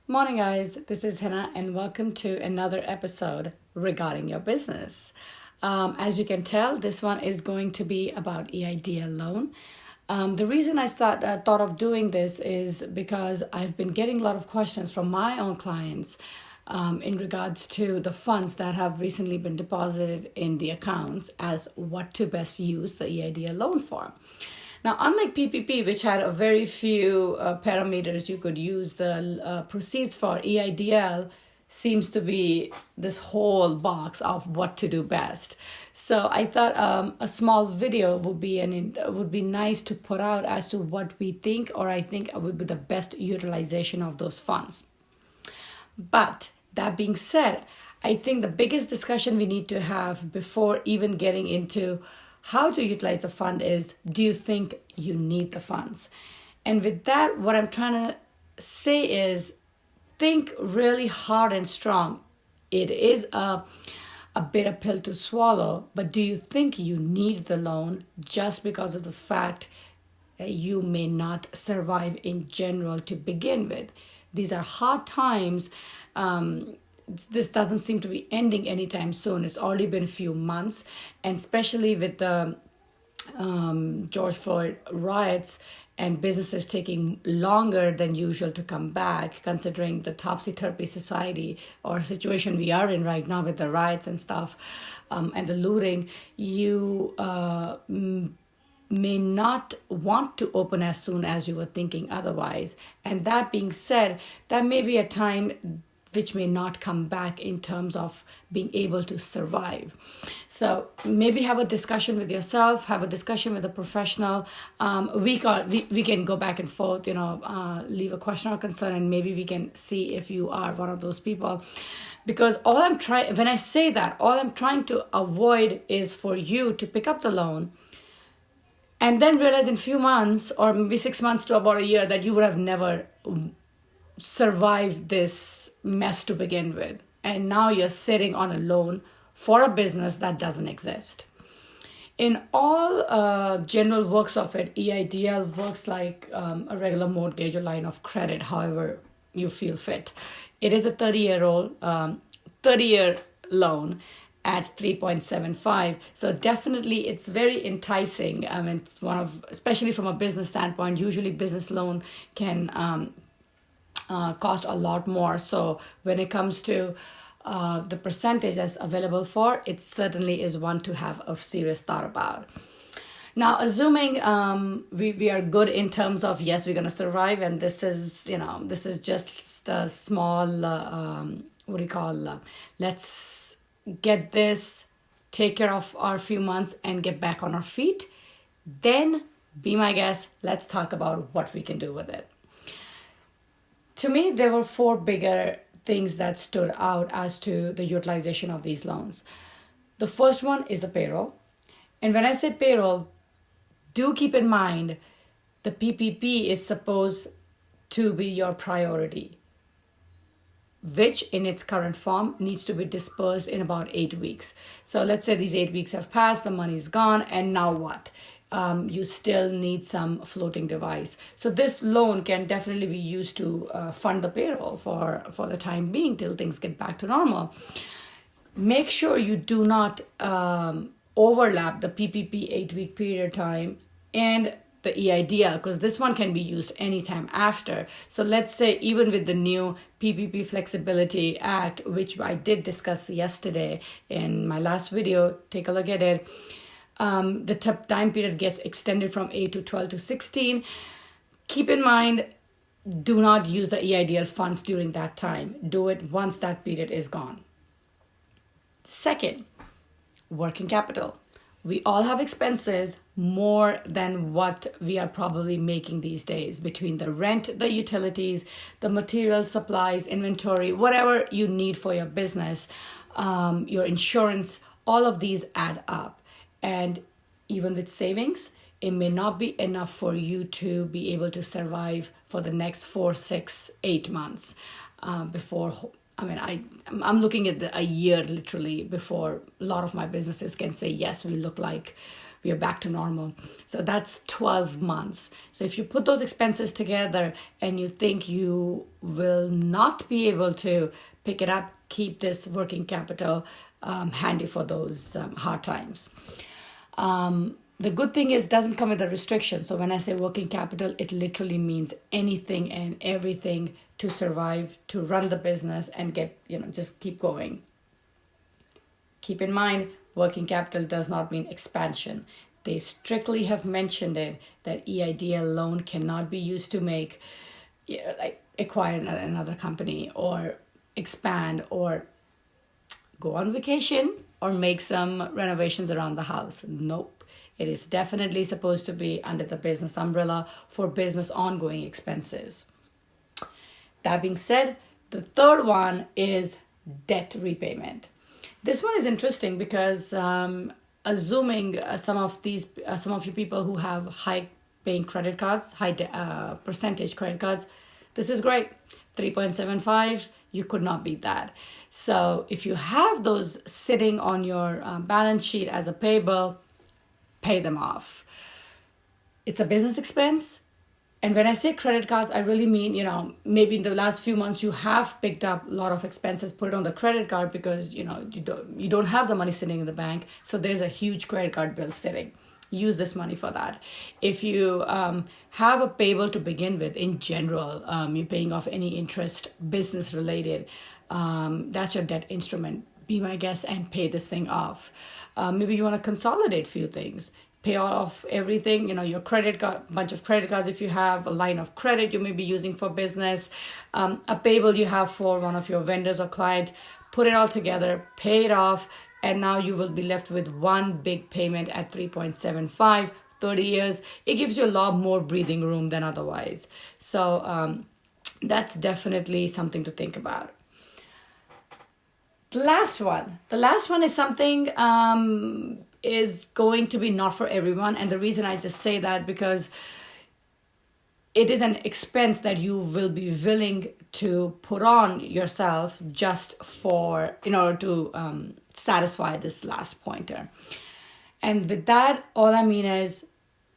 Morning, guys. This is Hannah, and welcome to another episode regarding your business. As you can tell, this one is going to be about EIDL loan. The reason I thought of doing this is because I've been getting a lot of questions from my own clients in regards to the funds that have recently been deposited in the accounts as what to best use the EIDL loan for. Now, unlike PPP, which had a very few parameters you could use the proceeds for, EIDL seems to be this whole box of what to do best. So I thought a small video would be nice to put out as to what we think, or I think would be the best utilization of those funds. But that being said, I think the biggest discussion we need to have before even getting into how to utilize the fund is, do you think you need the funds? And with that, what I'm trying to say is, think really hard and strong. It is a bitter pill to swallow, but do you think you need the loan just because of the fact that you may not survive in general to begin with? These are hard times. This doesn't seem to be ending anytime soon. It's already been a few months, and especially with the George Floyd riots and businesses taking longer than usual to come back, considering the topsy-turvy society or situation we are in right now with the riots and stuff, and the looting, you may not want to open as soon as you were thinking otherwise. And that being said, that may be a time which may not come back in terms of being able to survive. So maybe have a discussion with yourself, have a discussion with a professional. We can go back and forth, leave a question or concern, and maybe we can see if you are one of those people. Because when I say that, all I'm trying to avoid is for you to pick up the loan and then realize in a few months or maybe 6 months to about a year that you would have never survive this mess to begin with. And now you're sitting on a loan for a business that doesn't exist. In all general works of it, EIDL works like a regular mortgage or line of credit, however you feel fit. It is a 30-year loan at 3.75. So definitely it's very enticing. It's especially from a business standpoint, usually business loan can cost a lot more. So when it comes to the percentage that's available for, it certainly is one to have a serious thought about. Now, assuming we are good in terms of, yes, we're going to survive, and this is just a small, let's get this, take care of our few months and get back on our feet, then be my guest. Let's talk about what we can do with it. To me, there were four bigger things that stood out as to the utilization of these loans. The first one is the payroll. And when I say payroll, do keep in mind the PPP is supposed to be your priority, which in its current form needs to be dispersed in about 8 weeks. So let's say these 8 weeks have passed, the money's gone, and now what? You still need some floating device. So this loan can definitely be used to fund the payroll for the time being till things get back to normal. Make sure you do not overlap the PPP 8-week period of time and the EIDL, because this one can be used anytime after. So let's say even with the new PPP Flexibility Act, which I did discuss yesterday in my last video, take a look at it. The time period gets extended from 8 to 12 to 16. Keep in mind, do not use the EIDL funds during that time. Do it once that period is gone. Second, working capital. We all have expenses more than what we are probably making these days between the rent, the utilities, the material supplies, inventory, whatever you need for your business, your insurance, all of these add up. And even with savings, it may not be enough for you to be able to survive for the next 4, 6, 8 months before. I'm looking at a year literally before a lot of my businesses can say, yes, we look like we are back to normal. So that's 12 months. So if you put those expenses together and you think you will not be able to pick it up, keep this working capital handy for those hard times. The good thing is, doesn't come with a restriction. So when I say working capital, it literally means anything and everything to survive, to run the business and get, just keep going. Keep in mind, working capital does not mean expansion. They strictly have mentioned it that EIDL loan cannot be used to make, acquire another company or expand or go on vacation or make some renovations around the house. Nope. It is definitely supposed to be under the business umbrella for business ongoing expenses. That being said, the third one is debt repayment. This one is interesting because assuming some of you people who have high paying credit cards, high percentage credit cards, this is great. 3.75, you could not beat that. So if you have those sitting on your balance sheet as a payable, pay them off. It's a business expense. And when I say credit cards, I really mean, maybe in the last few months you have picked up a lot of expenses, put it on the credit card because, you don't have the money sitting in the bank. So there's a huge credit card bill sitting. Use this money for that. If you have a payable to begin with, in general, you're paying off any interest, business related, that's your debt instrument. Be my guest and pay this thing off. Maybe you want to consolidate a few things. Pay off everything, your credit card, bunch of credit cards. If you have a line of credit you may be using for business, a payable you have for one of your vendors or client, put it all together, pay it off, and now you will be left with one big payment at 3.75, 30 years. It gives you a lot more breathing room than otherwise. So that's definitely something to think about. The last one is something is going to be not for everyone. And the reason I just say that because it is an expense that you will be willing to put on yourself just in order to satisfy this last pointer. And with that, all I mean is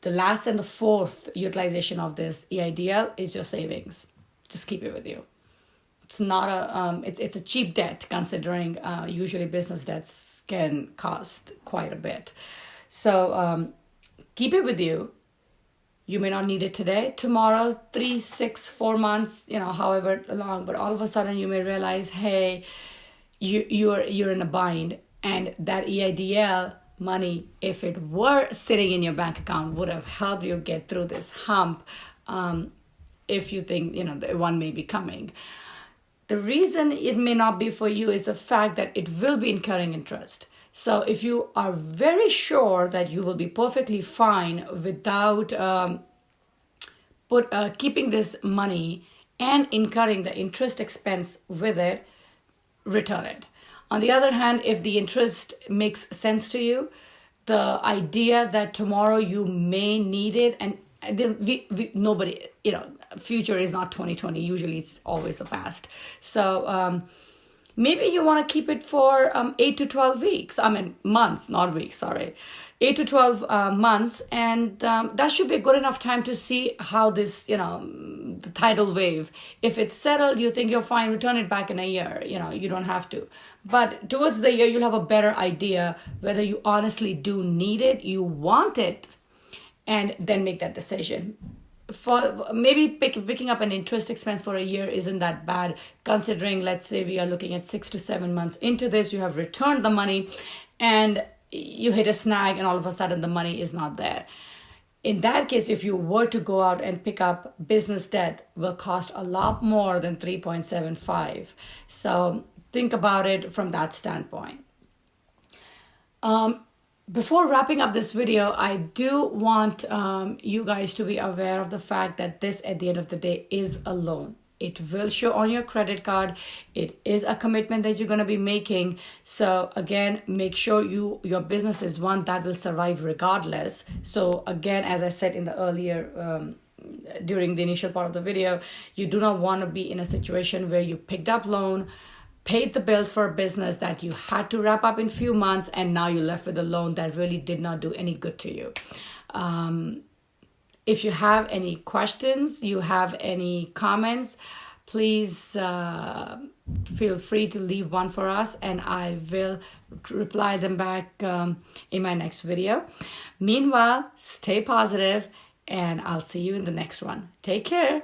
the last and the fourth utilization of this EIDL is your savings. Just keep it with you. It's not it's a cheap debt considering usually business debts can cost quite a bit. So keep it with you. You may not need it today, tomorrow, 3, 6, 4 months, however long, but all of a sudden you may realize, hey, you're in a bind, and that EIDL money, if it were sitting in your bank account, would have helped you get through this hump. If you think, the one may be coming. The reason it may not be for you is the fact that it will be incurring interest. So if you are very sure that you will be perfectly fine without keeping this money and incurring the interest expense with it, return it. On the other hand, if the interest makes sense to you, the idea that tomorrow you may need it, and nobody, future is not 2020. Usually it's always the past. So maybe you want to keep it for 8 to 12 weeks. Months, not weeks, sorry. 8 to 12 months. And that should be a good enough time to see how this, the tidal wave, if it's settled, you think you're fine, return it back in a year. You don't have to. But towards the year, you'll have a better idea whether you honestly do need it, you want it, and then make that decision. For maybe picking up an interest expense for a year isn't that bad, considering, let's say we are looking at 6 to 7 months into this, you have returned the money and you hit a snag and all of a sudden the money is not there. In that case, if you were to go out and pick up business debt, will cost a lot more than 3.75. So think about it from that standpoint. Before wrapping up this video, I do want you guys to be aware of the fact that this, at the end of the day, is a loan. It will show on your credit card. It is a commitment that you're going to be making. So again, make sure your business is one that will survive regardless. So again, as I said in the earlier during the initial part of the video, you do not want to be in a situation where you picked up loan, paid the bills for a business that you had to wrap up in few months, and now you're left with a loan that really did not do any good to you. If you have any questions, you have any comments, please feel free to leave one for us, and I will reply them back in my next video. Meanwhile, stay positive, and I'll see you in the next one. Take care.